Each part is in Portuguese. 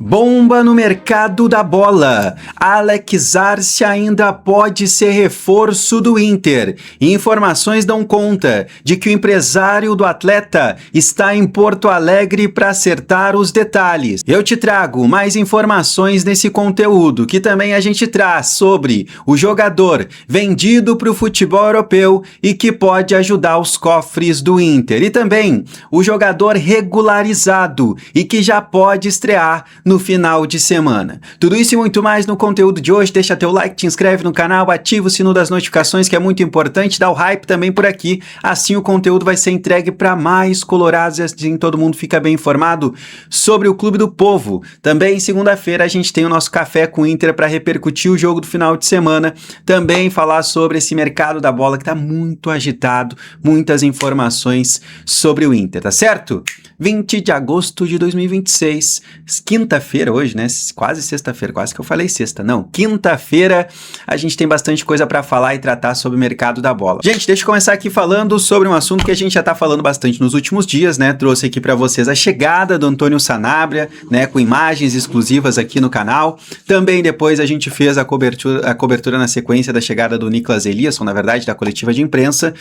Bomba no mercado da bola. Alex Arce ainda pode ser reforço do Inter. Informações dão conta de que o empresário do atleta está em Porto Alegre para acertar os detalhes. Eu te trago mais informações nesse conteúdo, que também a gente traz sobre o jogador vendido para o futebol europeu e que pode ajudar os cofres do Inter. E também o jogador regularizado e que já pode estrear no final de semana. Tudo isso e muito mais no conteúdo de hoje. Deixa teu like, te inscreve no canal, ativa o sino das notificações, que é muito importante, dá o hype também por aqui, assim o conteúdo vai ser entregue para mais colorados e assim todo mundo fica bem informado sobre o Clube do Povo. Também segunda-feira a gente tem o nosso Café com o Inter para repercutir o jogo do final de semana, também falar sobre esse mercado da bola que está muito agitado, muitas informações sobre o Inter, tá certo? 20 de agosto de 2026, quinta-feira hoje, né? Quase sexta-feira, quase que eu falei sexta. Não, quinta-feira a gente tem bastante coisa para falar e tratar sobre o mercado da bola. Gente, deixa eu começar aqui falando sobre um assunto que a gente já tá falando bastante nos últimos dias, né? Trouxe aqui para vocês a chegada do Antônio Sanabria, né? Com imagens exclusivas aqui no canal. Também depois a gente fez a cobertura na sequência da chegada do Nicolas Eliasson, na verdade, da coletiva de imprensa.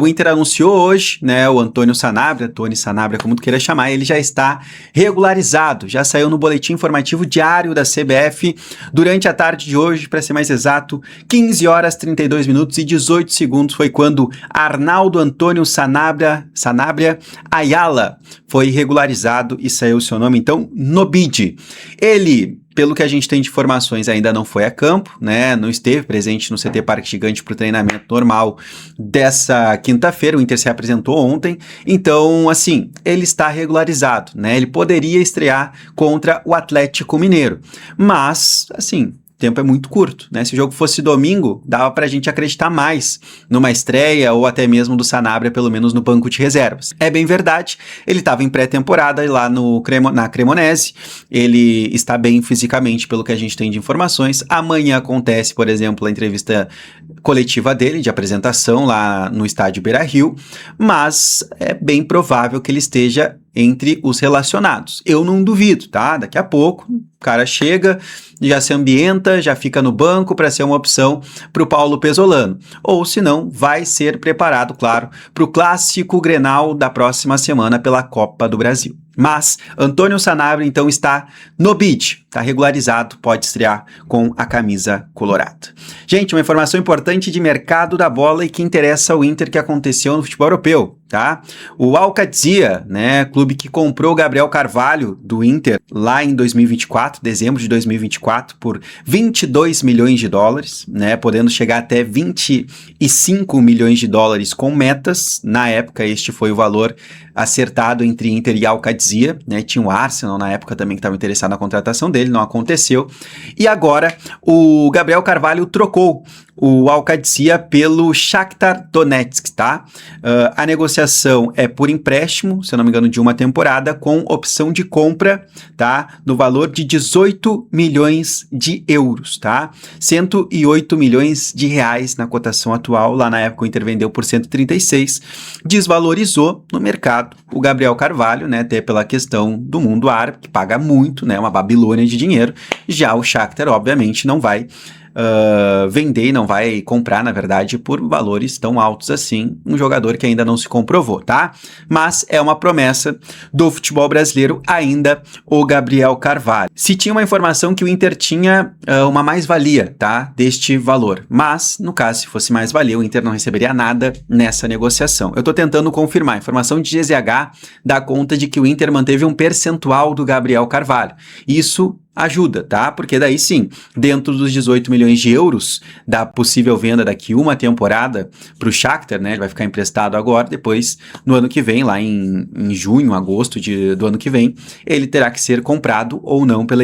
O Inter anunciou hoje, né? O Antônio Sanabria, Tony Sanabria, como tu queira chamar, ele já está regularizado, já saiu no boletim informativo diário da CBF durante a tarde de hoje, para ser mais exato, 15 horas 32 minutos e 18 segundos foi quando Arnaldo Antônio Sanabria Ayala foi regularizado e saiu o seu nome, então, no BID. Ele, pelo que a gente tem de informações, ainda não foi a campo, né? Não esteve presente no CT Parque Gigante para o treinamento normal dessa quinta-feira. O Inter se apresentou ontem, então, assim, ele está regularizado, né? Ele poderia estrear contra o Atlético Mineiro, mas, assim, o tempo é muito curto, né? Se o jogo fosse domingo, dava pra gente acreditar mais numa estreia ou até mesmo do Sanabria, pelo menos no banco de reservas. É bem verdade, ele estava em pré-temporada lá na Cremonese, ele está bem fisicamente pelo que a gente tem de informações. Amanhã acontece, por exemplo, a entrevista coletiva dele, de apresentação lá no estádio Beira-Rio, mas é bem provável que ele esteja entre os relacionados. Eu não duvido, tá? Daqui a pouco o cara chega, já se ambienta, já fica no banco para ser uma opção para o Paulo Pesolano. Ou se não, vai ser preparado, claro, para o clássico Grenal da próxima semana pela Copa do Brasil. Mas Antônio Sanabria, então, está no BID, está regularizado, pode estrear com a camisa colorada. Gente, uma informação importante de mercado da bola e que interessa ao Inter, que aconteceu no futebol europeu, tá? O Al Qadsiya, né, clube que comprou o Gabriel Carvalho do Inter lá em 2024, dezembro de 2024, por 22 milhões de dólares, né, podendo chegar até 25 milhões de dólares com metas. Na época, este foi o valor acertado entre Inter e Al Qadsiya, né? Tinha o Arsenal na época também que estava interessado na contratação dele, não aconteceu. E agora o Gabriel Carvalho trocou o Al Qadsiya pelo Shakhtar Donetsk, tá? A negociação é por empréstimo, se eu não me engano, de uma temporada, com opção de compra, tá? No valor de 18 milhões de euros, tá? 108 milhões de reais na cotação atual. Lá na época o Inter vendeu por 136, desvalorizou no mercado o Gabriel Carvalho, né? Até pela questão do mundo árabe, que paga muito, né? Uma Babilônia de dinheiro. Já o Shakhtar, obviamente, não vai vender e não vai comprar, na verdade, por valores tão altos assim, um jogador que ainda não se comprovou, tá? Mas é uma promessa do futebol brasileiro ainda, o Gabriel Carvalho. Se tinha uma informação que o Inter tinha uma mais-valia, tá? Deste valor, mas, no caso, se fosse mais-valia, o Inter não receberia nada nessa negociação. Eu tô tentando confirmar, a informação de GZH dá conta de que o Inter manteve um percentual do Gabriel Carvalho. Isso ajuda, tá? Porque daí sim, dentro dos 18 milhões de euros da possível venda daqui uma temporada para o Shakhtar, né? Ele vai ficar emprestado agora, depois no ano que vem, lá em junho, agosto do ano que vem, ele terá que ser comprado ou não pela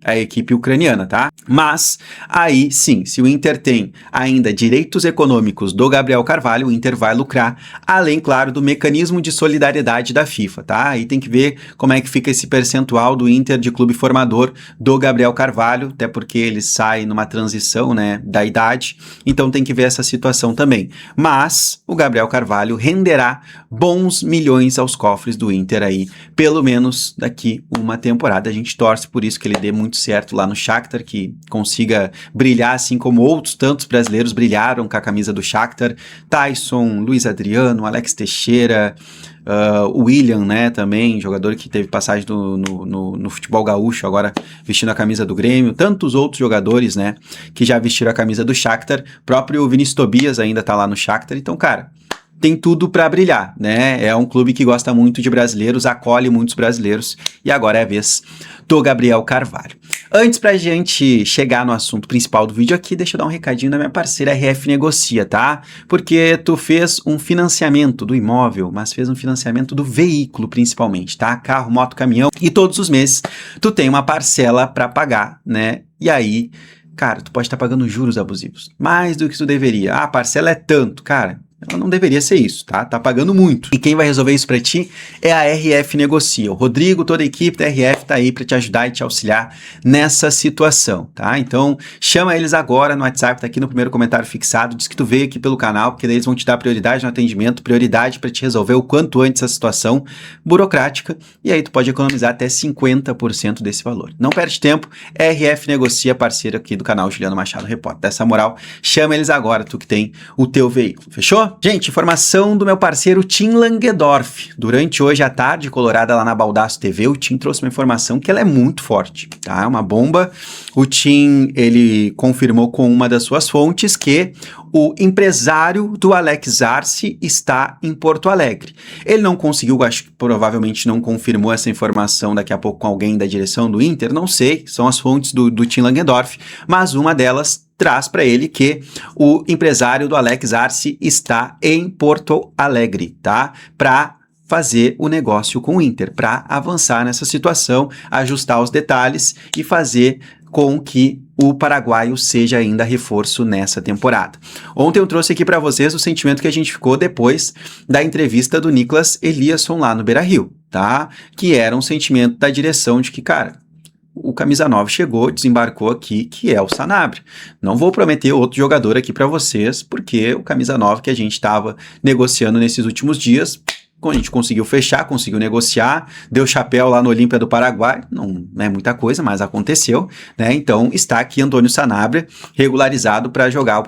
a equipe ucraniana, tá? Mas, aí sim, se o Inter tem ainda direitos econômicos do Gabriel Carvalho, o Inter vai lucrar, além, claro, do mecanismo de solidariedade da FIFA, tá? Aí tem que ver como é que fica esse percentual do Inter de clube formador do Gabriel Carvalho, até porque ele sai numa transição, né, da idade, então tem que ver essa situação também. Mas o Gabriel Carvalho renderá bons milhões aos cofres do Inter aí, pelo menos daqui uma temporada. A gente torce por isso que ele dê muito certo lá no Shakhtar, que consiga brilhar assim como outros tantos brasileiros brilharam com a camisa do Shakhtar. Tyson, Luiz Adriano, Alex Teixeira, o William, né, também, jogador que teve passagem no futebol gaúcho, agora vestindo a camisa do Grêmio, tantos outros jogadores, né, que já vestiram a camisa do Shakhtar, próprio Vinícius Tobias ainda tá lá no Shakhtar, então, cara, tem tudo para brilhar, né? É um clube que gosta muito de brasileiros, acolhe muitos brasileiros, e agora é a vez do Gabriel Carvalho. Antes pra gente chegar no assunto principal do vídeo aqui, deixa eu dar um recadinho da minha parceira RF Negocia, tá? Porque tu fez um financiamento do imóvel, mas fez um financiamento do veículo principalmente, tá? Carro, moto, caminhão, e todos os meses tu tem uma parcela para pagar, né? E aí, cara, tu pode estar pagando juros abusivos, mais do que tu deveria. Ah, a parcela é tanto, cara. Ela não deveria ser isso, tá? Tá pagando muito. E quem vai resolver isso pra ti é a RF Negocia. O Rodrigo, toda a equipe da RF tá aí pra te ajudar e te auxiliar nessa situação, tá? Então, chama eles agora no WhatsApp, tá aqui no primeiro comentário fixado, diz que tu veio aqui pelo canal, porque daí eles vão te dar prioridade no atendimento, prioridade pra te resolver o quanto antes essa situação burocrática, e aí tu pode economizar até 50% desse valor. Não perde tempo, RF Negocia, parceiro aqui do canal Juliano Machado Repórter. Dessa moral, chama eles agora, tu que tem o teu veículo, fechou? Gente, informação do meu parceiro Tim Langendorf. Durante hoje à tarde, colorada lá na Baldaço TV, o Tim trouxe uma informação que ela é muito forte, tá? É uma bomba. O Tim, ele confirmou com uma das suas fontes que o empresário do Alex Arce está em Porto Alegre. Ele não conseguiu, acho que provavelmente não confirmou essa informação daqui a pouco com alguém da direção do Inter, não sei, são as fontes do Tim Langendorf, mas uma delas traz para ele que o empresário do Alex Arce está em Porto Alegre, tá? Para fazer o negócio com o Inter, para avançar nessa situação, ajustar os detalhes e fazer com que o paraguaio seja ainda reforço nessa temporada. Ontem eu trouxe aqui para vocês o sentimento que a gente ficou depois da entrevista do Nicolas Eliasson lá no Beira-Rio, tá? Que era um sentimento da direção de que, cara, o camisa 9 chegou, desembarcou aqui, que é o Sanabria. Não vou prometer outro jogador aqui para vocês, porque o camisa 9 que a gente estava negociando nesses últimos dias, a gente conseguiu fechar, conseguiu negociar, deu chapéu lá no Olímpia do Paraguai, não é muita coisa, mas aconteceu, né? Então está aqui Antônio Sanabria, regularizado para jogar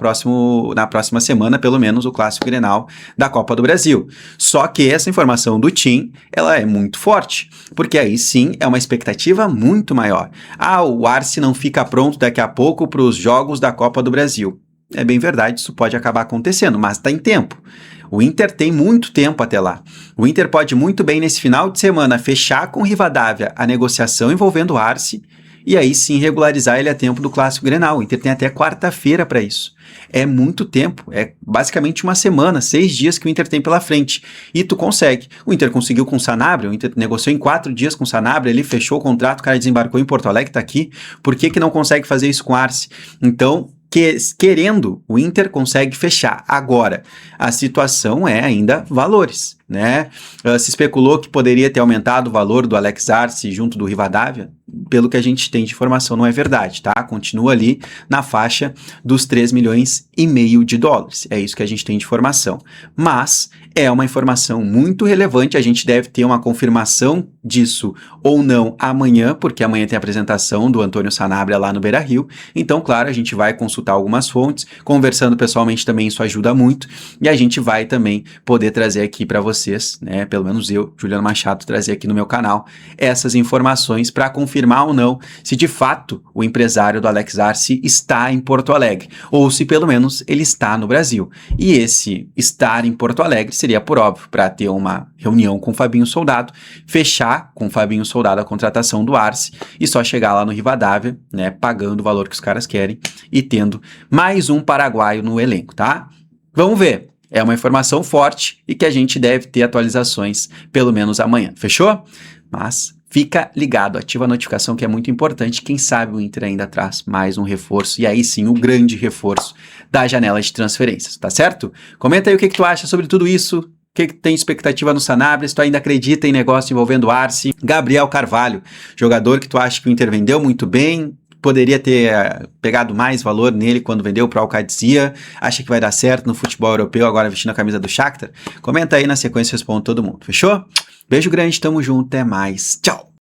na próxima semana, pelo menos, o Clássico Grenal da Copa do Brasil. Só que essa informação do Tim, ela é muito forte, porque aí sim é uma expectativa muito maior. Ah, o Arce não fica pronto daqui a pouco para os jogos da Copa do Brasil. É bem verdade, isso pode acabar acontecendo, mas está em tempo. O Inter tem muito tempo até lá. O Inter pode muito bem, nesse final de semana, fechar com o Rivadavia a negociação envolvendo o Arce e aí sim regularizar ele a tempo do Clássico Grenal. O Inter tem até quarta-feira para isso. É muito tempo, é basicamente uma semana, 6 dias que o Inter tem pela frente. E tu consegue. O Inter conseguiu com o Sanabria, o Inter negociou em 4 dias com o Sanabria, ele fechou o contrato, o cara desembarcou em Porto Alegre, tá aqui. Por que não consegue fazer isso com o Arce? Então, querendo, o Inter consegue fechar. Agora, a situação é ainda valores, né? Se especulou que poderia ter aumentado o valor do Alex Arce junto do Rivadavia. Pelo que a gente tem de informação, não é verdade, tá? Continua ali na faixa dos 3,5 milhões de dólares. É isso que a gente tem de informação. Mas é uma informação muito relevante, a gente deve ter uma confirmação disso ou não amanhã, porque amanhã tem a apresentação do Antônio Sanabria lá no Beira-Rio. Então, claro, a gente vai consultar algumas fontes, conversando pessoalmente também isso ajuda muito, e a gente vai também poder trazer aqui para vocês, né? Pelo menos eu, Juliano Machado, trazer aqui no meu canal essas informações para confirmar ou não se de fato o empresário do Alex Arce está em Porto Alegre, ou se pelo menos ele está no Brasil. E esse estar em Porto Alegre seria, por óbvio, para ter uma reunião com o Fabinho Soldado, fechar com o Fabinho Soldado a contratação do Arce e só chegar lá no Rivadavia, né, pagando o valor que os caras querem e tendo mais um paraguaio no elenco, tá? Vamos ver. É uma informação forte e que a gente deve ter atualizações pelo menos amanhã, fechou? Mas fica ligado, ativa a notificação que é muito importante. Quem sabe o Inter ainda traz mais um reforço, e aí sim o grande reforço da janela de transferências, tá certo? Comenta aí o que tu acha sobre tudo isso. O que tem expectativa no Sanabria? Se tu ainda acredita em negócio envolvendo Arce. Gabriel Carvalho, jogador que tu acha que o Inter vendeu muito bem, poderia ter pegado mais valor nele quando vendeu para o Alcadia. Acha que vai dar certo no futebol europeu agora vestindo a camisa do Shakhtar? Comenta aí, na sequência respondo todo mundo. Fechou? Beijo grande, tamo junto, até mais. Tchau!